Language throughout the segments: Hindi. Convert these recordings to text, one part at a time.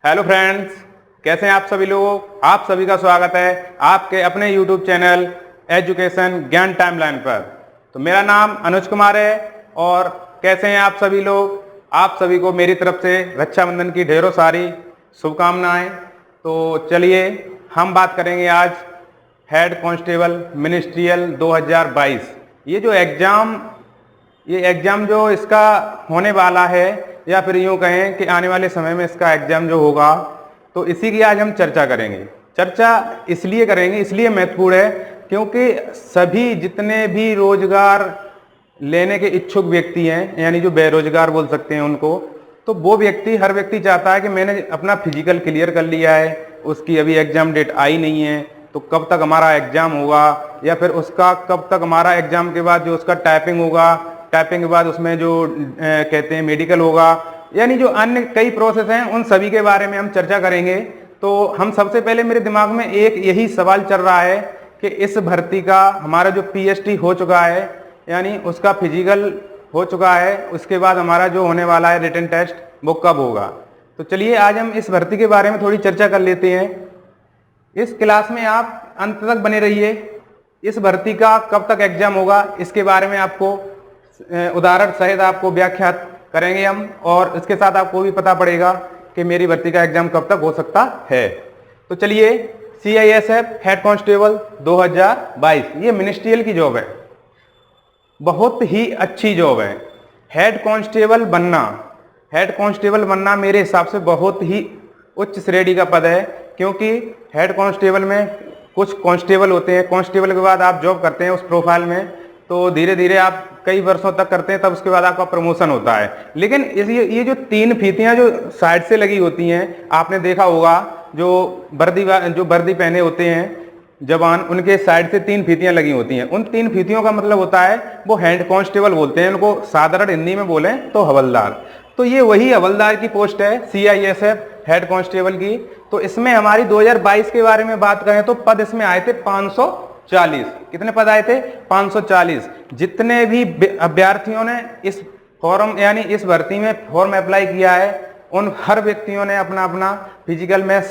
हेलो फ्रेंड्स, कैसे हैं आप सभी लोग। आप सभी का स्वागत है आपके अपने यूट्यूब चैनल एजुकेशन ज्ञान टाइमलाइन पर। तो मेरा नाम अनुज कुमार है और कैसे हैं आप सभी लोग। आप सभी को मेरी तरफ से रक्षाबंधन की ढेरों सारी शुभकामनाएं। तो चलिए हम बात करेंगे आज हेड कांस्टेबल मिनिस्ट्रियल 2022। ये एग्ज़ाम जो इसका होने वाला है, या फिर यूँ कहें कि आने वाले समय में इसका एग्ज़ाम जो होगा, तो इसी की आज हम चर्चा करेंगे। चर्चा इसलिए करेंगे, इसलिए महत्वपूर्ण है क्योंकि सभी जितने भी रोजगार लेने के इच्छुक व्यक्ति हैं, यानी जो बेरोजगार बोल सकते हैं उनको, तो वो व्यक्ति, हर व्यक्ति चाहता है कि मैंने अपना फिजिकल क्लियर कर लिया है, उसकी अभी एग्ज़ाम डेट आई नहीं है, तो कब तक हमारा एग्ज़ाम होगा, या फिर उसका कब तक हमारा एग्ज़ाम के बाद जो उसका टाइपिंग होगा, टाइपिंग के बाद उसमें जो कहते हैं मेडिकल होगा, यानी जो अन्य कई प्रोसेस हैं, उन सभी के बारे में हम चर्चा करेंगे। तो हम सबसे पहले, मेरे दिमाग में एक यही सवाल चल रहा है कि इस भर्ती का हमारा जो पीएसटी हो चुका है, यानी उसका फिजिकल हो चुका है, उसके बाद हमारा जो होने वाला है रिटन टेस्ट, वो कब होगा। तो चलिए आज हम इस भर्ती के बारे में थोड़ी चर्चा कर लेते हैं। इस क्लास में आप अंत तक बने रहिए। इस भर्ती का कब तक एग्जाम होगा, इसके बारे में आपको उदाहरण सहित आपको व्याख्या करेंगे हम, और इसके साथ आपको भी पता पड़ेगा कि मेरी भर्ती का एग्जाम कब तक हो सकता है। तो चलिए, CISF हेड कांस्टेबल 2022 ये मिनिस्ट्रियल की जॉब है, बहुत ही अच्छी जॉब है। हेड कांस्टेबल बनना मेरे हिसाब से बहुत ही उच्च श्रेणी का पद है, क्योंकि हेड कांस्टेबल में कुछ कांस्टेबल होते हैं, कांस्टेबल के बाद आप जॉब करते हैं उस प्रोफाइल में, तो धीरे धीरे आप कई वर्षों तक करते हैं, तब उसके बाद आपका प्रमोशन होता है। लेकिन ये जो 3 फीतियां जो साइड से लगी होती हैं, आपने देखा होगा, जो वर्दी पहने होते हैं जवान, उनके साइड से 3 फीतियां लगी होती हैं। उन 3 फीतियों का मतलब होता है, वो हेड कांस्टेबल बोलते हैं उनको, साधारण हिंदी में बोलें तो हवलदार। तो ये वही हवलदार की पोस्ट है CISF हेड कांस्टेबल की। तो इसमें हमारी 2022 के बारे में बात करें तो पद इसमें आए थे 540। कितने पद आए थे? 540। जितने भी अभ्यर्थियों ने इस फॉर्म, यानी इस भर्ती में फॉर्म अप्लाई किया है, उन हर व्यक्तियों ने अपना अपना फिजिकल में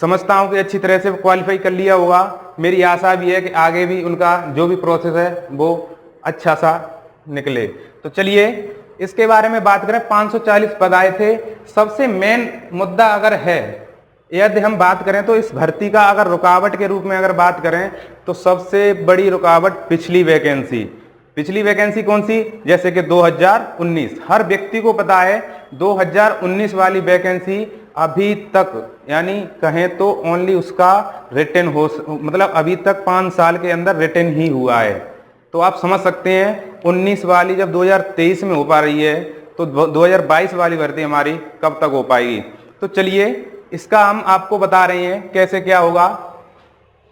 समझता हूं कि अच्छी तरह से क्वालिफाई कर लिया होगा। मेरी आशा भी है कि आगे भी उनका जो भी प्रोसेस है वो अच्छा सा निकले। तो चलिए इसके बारे में बात करें। 540 पद आए थे। सबसे मेन मुद्दा अगर है, यदि हम बात करें तो इस भर्ती का अगर रुकावट के रूप में अगर बात करें, तो सबसे बड़ी रुकावट पिछली वैकेंसी कौन सी? जैसे कि 2019, हर व्यक्ति को पता है 2019 वाली वैकेंसी अभी तक, यानी कहें तो ओनली उसका रिटन हो, मतलब अभी तक 5 साल के अंदर रिटन ही हुआ है। तो आप समझ सकते हैं 19 वाली जब 2023 में हो पा रही है, तो 2022 वाली भर्ती हमारी कब तक हो पाएगी। तो चलिए इसका हम आपको बता रहे हैं कैसे क्या होगा।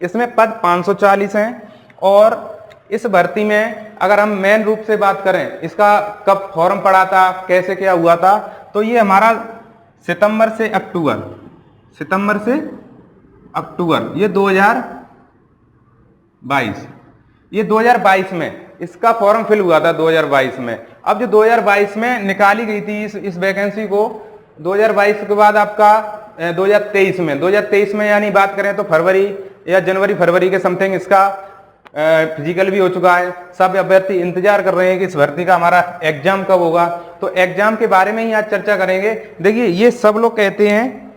इसमें पद 540 हैं, और इस भर्ती में अगर हम मेन रूप से बात करें, इसका कब फॉर्म पड़ा था, कैसे क्या हुआ था, तो ये हमारा सितंबर से अक्टूबर ये 2022 में इसका फॉर्म फिल हुआ था 2022 में। अब जो 2022 में निकाली गई थी इस वैकेंसी को, 2022 के बाद आपका 2023 में यानी बात करें तो फरवरी या फरवरी के समथिंग इसका फिजिकल भी हो चुका है। सब अभ्यर्थी इंतजार कर रहे हैं कि इस भर्ती का हमारा एग्जाम कब होगा। तो एग्जाम के बारे में ही आज चर्चा करेंगे। देखिए, ये सब लोग कहते हैं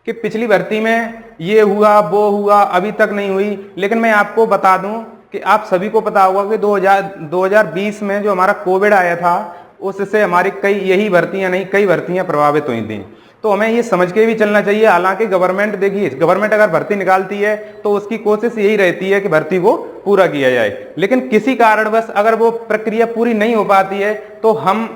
कि पिछली भर्ती में ये हुआ वो हुआ, अभी तक नहीं हुई। लेकिन मैं आपको बता दूं कि आप सभी को पता होगा कि 2020 में जो हमारा कोविड आया था, उससे हमारी कई भर्तियां प्रभावित हुई थी। तो हमें ये समझ के भी चलना चाहिए। हालांकि गवर्नमेंट अगर भर्ती निकालती है तो उसकी कोशिश यही रहती है कि भर्ती को पूरा किया जाए, लेकिन किसी कारणवश अगर वो प्रक्रिया पूरी नहीं हो पाती है तो हम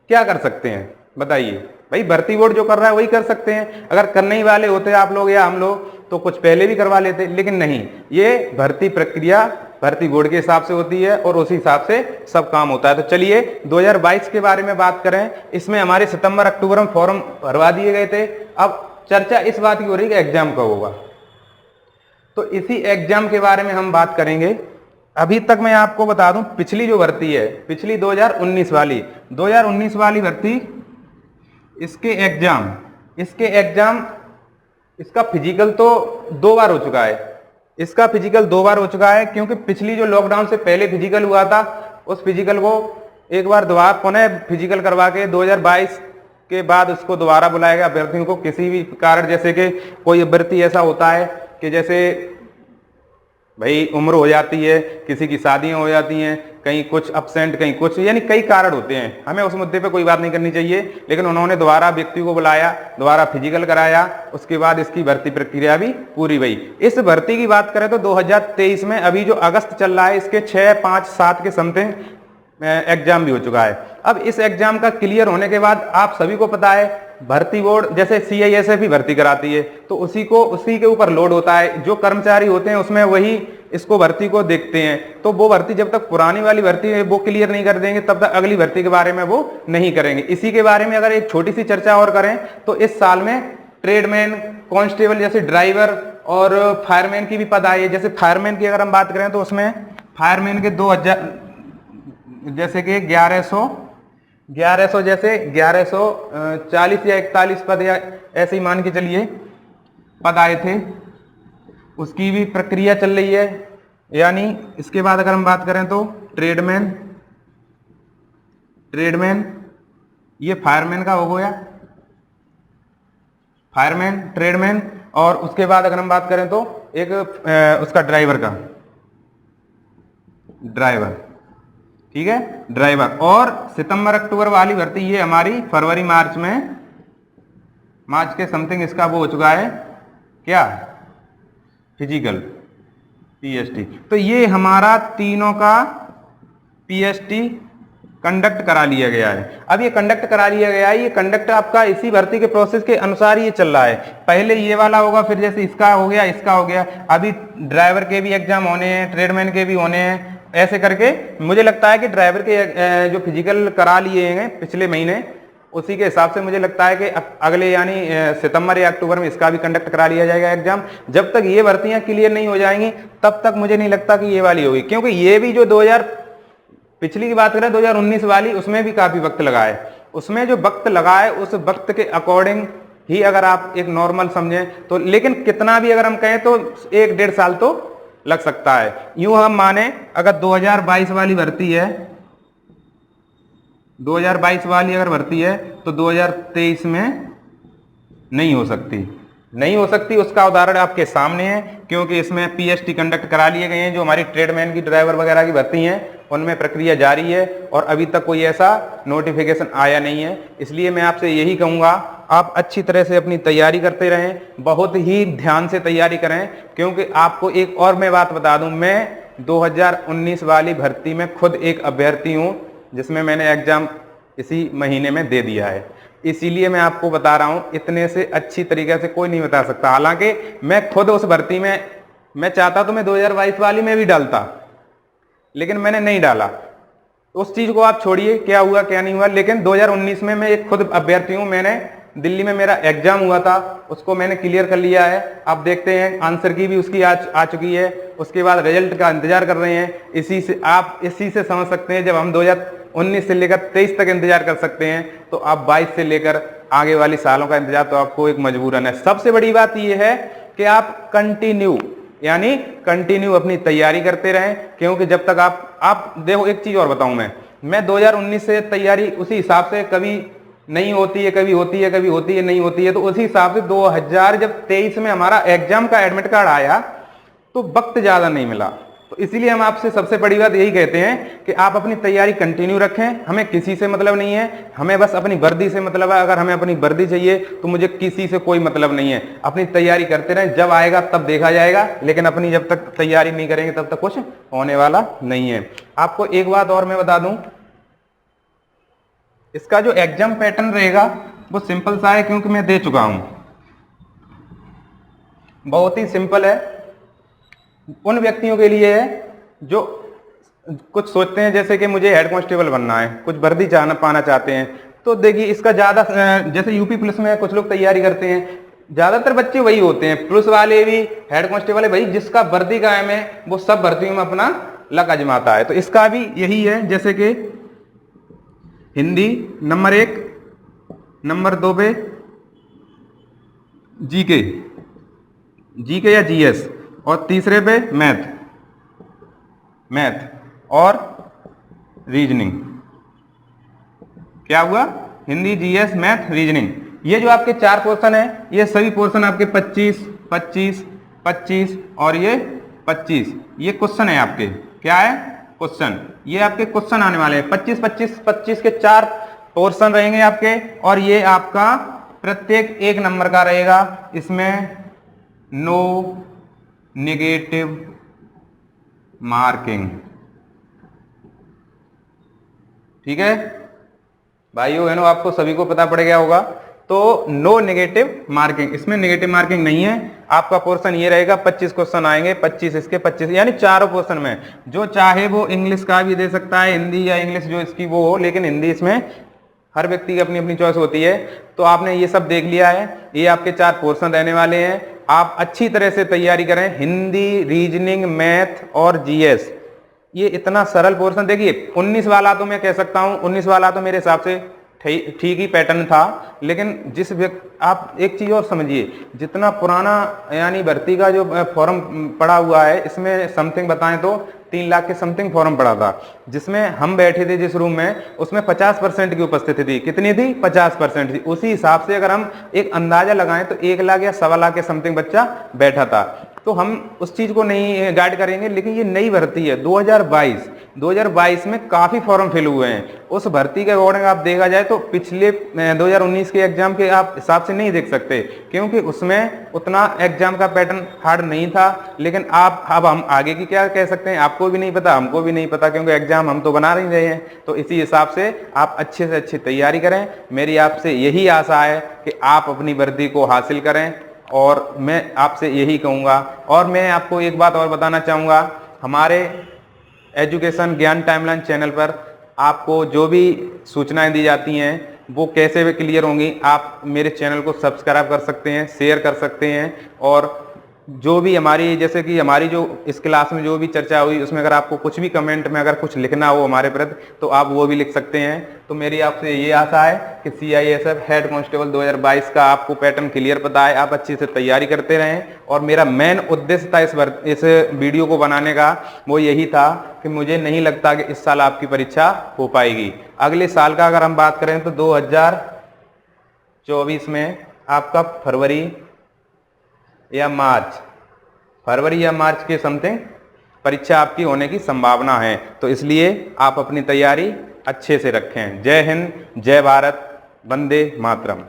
क्या कर सकते हैं बताइए। भाई, भर्ती बोर्ड जो कर रहा है वही कर सकते हैं। अगर करने ही वाले होते आप लोग या हम लोग, तो कुछ पहले भी करवा लेते, लेकिन नहीं, ये भर्ती प्रक्रिया भर्ती बोर्ड के हिसाब से होती है और उसी हिसाब से सब काम होता है। तो चलिए 2022 के बारे में बात करें। इसमें हमारे सितंबर अक्टूबर में फॉर्म भरवा दिए गए थे। अब चर्चा इस बात की हो रही है कि एग्जाम कब होगा, तो इसी एग्जाम के बारे में हम बात करेंगे। अभी तक मैं आपको बता दूं, पिछली जो भर्ती है, पिछली 2019 वाली भर्ती इसके एग्जाम इसका फिजिकल तो 2 बार हो चुका है। इसका फिजिकल 2 बार हो चुका है, क्योंकि पिछली जो लॉकडाउन से पहले फिजिकल हुआ था, उस फिजिकल को एक बार दोबारा पुनः फिजिकल करवा के 2022 के बाद उसको दोबारा बुलाया गया अभ्यर्थियों को। किसी भी कारण, जैसे कि कोई अभ्यर्थी ऐसा होता है कि जैसे भाई उम्र हो जाती है, किसी की शादियां हो जाती हैं, कहीं कुछ अब्सेंट, कहीं कुछ, यानी कई कारण होते हैं। हमें उस मुद्दे पे कोई बात नहीं करनी चाहिए, लेकिन उन्होंने दोबारा व्यक्ति को बुलाया, दोबारा फिजिकल कराया, उसके बाद इसकी भर्ती प्रक्रिया भी पूरी हुई। इस भर्ती की बात करें तो 2023 में अभी जो अगस्त चल रहा है, इसके 6, 5, 7 के समथिंग एग्जाम भी हो चुका है। अब इस एग्जाम का क्लियर होने के बाद आप सभी को पता है, भर्ती बोर्ड जैसे CISF भी भर्ती कराती है, तो उसी के ऊपर लोड होता है। जो कर्मचारी होते हैं उसमें वही इसको भर्ती को देखते हैं, तो वो भर्ती जब तक पुरानी वाली भर्ती है वो क्लियर नहीं कर देंगे, तब तक अगली भर्ती के बारे में वो नहीं करेंगे। इसी के बारे में अगर एक छोटी सी चर्चा और करें तो इस साल में ट्रेडमैन, कांस्टेबल जैसे ड्राइवर और फायरमैन की भी पद आई है। जैसे फायरमैन की अगर हम बात करें तो उसमें फायरमैन के 2000 जैसे कि 1100 जैसे 1140 या 41 पद या ऐसे ही मान के चलिए पद आए थे, उसकी भी प्रक्रिया चल रही है। यानी इसके बाद अगर हम बात करें तो ट्रेडमैन, ये फायरमैन का हो गया, फायरमैन, ट्रेडमैन, और उसके बाद अगर हम बात करें तो एक उसका ड्राइवर का, ड्राइवर, ठीक है, ड्राइवर। और सितंबर अक्टूबर वाली भर्ती ये हमारी फरवरी मार्च के समथिंग इसका वो हो चुका है, क्या, फिजिकल, PST। तो ये हमारा तीनों का PST कंडक्ट करा लिया गया है। अब ये कंडक्ट करा लिया गया है, ये कंडक्ट आपका इसी भर्ती के प्रोसेस के अनुसार ये चल रहा है। पहले ये वाला होगा, फिर जैसे इसका हो गया, इसका हो गया, अभी ड्राइवर के भी एग्जाम होने हैं, ट्रेडमैन के भी होने हैं, ऐसे करके मुझे लगता है कि ड्राइवर के जो फिजिकल करा लिए हैं पिछले महीने, उसी के हिसाब से मुझे लगता है कि अगले यानी सितंबर या अक्टूबर में इसका भी कंडक्ट करा लिया जाएगा एग्जाम। जब तक ये भर्तियां क्लियर नहीं हो जाएंगी तब तक मुझे नहीं लगता कि ये वाली होगी, क्योंकि ये भी जो 2000 पिछली की बात करें 2019 वाली, उसमें भी काफी वक्त लगा है। उसमें जो वक्त लगा है उस वक्त के अकॉर्डिंग ही अगर आप एक नॉर्मल समझें तो, लेकिन कितना भी अगर हम कहें तो 1-1.5 साल तो लग सकता है। यूं हम माने अगर 2022 वाली भर्ती है, 2022 वाली अगर भर्ती है तो 2023 में नहीं हो सकती, उसका उदाहरण आपके सामने है, क्योंकि इसमें PST कंडक्ट करा लिए गए हैं। जो हमारी ट्रेडमैन की, ड्राइवर वगैरह की भर्ती हैं उनमें प्रक्रिया जारी है और अभी तक कोई ऐसा नोटिफिकेशन आया नहीं है। इसलिए मैं आपसे यही कहूँगा, आप अच्छी तरह से अपनी तैयारी करते रहें, बहुत ही ध्यान से तैयारी करें, क्योंकि आपको एक और मैं बात बता दूं, मैं 2019 वाली भर्ती में खुद एक अभ्यर्थी हूं, जिसमें मैंने एग्जाम इसी महीने में दे दिया है। इसीलिए मैं आपको बता रहा हूं, इतने से अच्छी तरीके से कोई नहीं बता सकता। हालांकि मैं खुद उस भर्ती में, मैं चाहता तो मैं 2022 वाली में भी डालता, लेकिन मैंने नहीं डाला। उस चीज को आप छोड़िए क्या हुआ क्या नहीं हुआ, लेकिन 2019 में मैं एक खुद अभ्यर्थी हूं। मैंने दिल्ली में मेरा एग्जाम हुआ था, उसको मैंने क्लियर कर लिया है। आप देखते हैं आंसर की भी उसकी आ चुकी है, उसके बाद रिजल्ट का इंतजार कर रहे हैं। इसी से समझ सकते हैं, जब हम 2019 से लेकर 23 तक इंतजार कर सकते हैं, तो आप 22 से लेकर आगे वाली सालों का इंतजार तो आपको एक मजबूरन है। सबसे बड़ी बात यह है कि आप कंटिन्यू अपनी तैयारी करते रहें, क्योंकि जब तक आप देखो, एक चीज और बताऊं, मैं 2019 से तैयारी उसी हिसाब से, कभी नहीं होती है, कभी होती है, कभी होती है, नहीं होती है, तो उसी हिसाब से 2023 में हमारा एग्जाम का एडमिट कार्ड आया तो वक्त ज्यादा नहीं मिला। तो इसीलिए हम आपसे सबसे बड़ी बात यही कहते हैं कि आप अपनी तैयारी कंटिन्यू रखें। हमें किसी से मतलब नहीं है, हमें बस अपनी वर्दी से मतलब है। अगर हमें अपनी वर्दी चाहिए तो मुझे किसी से कोई मतलब नहीं है। अपनी तैयारी करते रहें, जब आएगा तब देखा जाएगा, लेकिन अपनी जब तक तैयारी नहीं करेंगे तब तक कुछ होने वाला नहीं है। आपको एक बात और मैं बता दूं, इसका जो एग्जाम पैटर्न रहेगा वो सिंपल सा है, क्योंकि मैं दे चुका हूं, बहुत ही सिंपल है। उन व्यक्तियों के लिए है जो कुछ सोचते हैं जैसे कि मुझे हेड कांस्टेबल बनना है, कुछ वर्दी पाना चाहते हैं, तो देखिए इसका ज्यादा, जैसे यूपी पुलिस में कुछ लोग तैयारी करते हैं, ज्यादातर बच्चे वही होते हैं, पुलिस वाले भी, हेड कांस्टेबल भाई, जिसका वर्दी कायम है वो सब भर्तियों में अपना लक आजमाता है। तो इसका भी यही है, जैसे कि हिंदी नंबर 1, नंबर 2 पे जीके, जीके या जीएस, और तीसरे पे मैथ, मैथ और रीजनिंग। क्या हुआ? Hindi, GS, math, reasoning. ये जो आपके 4 पोर्शन है, ये सभी पोर्शन आपके 25, 25, 25 और ये 25, ये क्वेश्चन है आपके। क्या है? क्वेश्चन। ये आपके क्वेश्चन आने वाले हैं 25, 25, 25 के 4 पोर्शन रहेंगे आपके, और ये आपका प्रत्येक 1 नंबर का रहेगा। इसमें नो नेगेटिव मार्किंग। ठीक है भाइयों बहनों, आपको सभी को पता पड़ गया होगा। तो नो नेगेटिव मार्किंग, इसमें नेगेटिव मार्किंग नहीं है। आपका पोर्शन ये रहेगा, 25 क्वेश्चन आएंगे, 25 इसके 25, यानी चारों पोर्शन में जो चाहे वो इंग्लिश का भी दे सकता है, हिंदी या इंग्लिश जो इसकी वो हो, लेकिन हिंदी इसमें हर व्यक्ति की अपनी अपनी चॉइस होती है। तो आपने ये सब देख लिया है, ये आपके 4 पोर्शन रहने वाले हैं। आप अच्छी तरह से तैयारी करें, हिंदी, रीजनिंग, मैथ और जीएस। ये इतना सरल पोर्शन, देखिए 19 वाला तो मैं कह सकता हूँ, 19 वाला तो मेरे हिसाब से ठीक ही पैटर्न था, लेकिन जिस व्यक्ति, आप एक चीज और समझिए, जितना पुराना यानी भर्ती का जो फॉर्म पड़ा हुआ है, इसमें समथिंग बताएं तो 3 लाख के समथिंग फॉर्म पड़ा था, जिसमें हम बैठे थे जिस रूम में, उसमें 50% की उपस्थिति थी। कितनी थी? 50% थी। उसी हिसाब से अगर हम एक अंदाजा लगाएं तो 1 लाख या 1.25 लाख के समथिंग बच्चा बैठा था। तो हम उस चीज को नहीं गाइड करेंगे, लेकिन ये नई भर्ती है 2022 में काफी फॉर्म फिल हुए हैं। उस भर्ती के अकॉर्डिंग आप देखा जाए तो पिछले 2019 के एग्जाम के आप हिसाब से नहीं देख सकते, क्योंकि उसमें उतना एग्जाम का पैटर्न हार्ड नहीं था। लेकिन आप अब हम आगे की क्या कह सकते हैं, आपको भी नहीं पता, हमको भी नहीं पता, क्योंकि एग्जाम हम तो बना नहीं रहे हैं। तो इसी हिसाब से आप अच्छे से अच्छी तैयारी करें। मेरी आपसे यही आशा है कि आप अपनी वर्दी को हासिल करें, और मैं आपसे यही कहूँगा। और मैं आपको एक बात और बताना चाहूँगा, हमारे एजुकेशन ज्ञान टाइमलाइन चैनल पर आपको जो भी सूचनाएं दी जाती हैं वो कैसे भी क्लियर होंगी। आप मेरे चैनल को सब्सक्राइब कर सकते हैं, शेयर कर सकते हैं, और जो भी हमारी, जैसे कि हमारी जो इस क्लास में जो भी चर्चा हुई, उसमें अगर आपको कुछ भी कमेंट में अगर कुछ लिखना हो हमारे प्रति, तो आप वो भी लिख सकते हैं। तो मेरी आपसे ये आशा है कि CISF हेड कांस्टेबल 2022 का आपको पैटर्न क्लियर पता है, आप अच्छे से तैयारी करते रहें। और मेरा मेन उद्देश्य था इस वीडियो को बनाने का, वो यही था कि मुझे नहीं लगता कि इस साल आपकी परीक्षा हो पाएगी। अगले साल का अगर हम बात करें तो 2024 में आपका फरवरी या मार्च के समथिंग परीक्षा आपकी होने की संभावना है। तो इसलिए आप अपनी तैयारी अच्छे से रखें। जय हिंद, जय भारत, वंदे मातरम।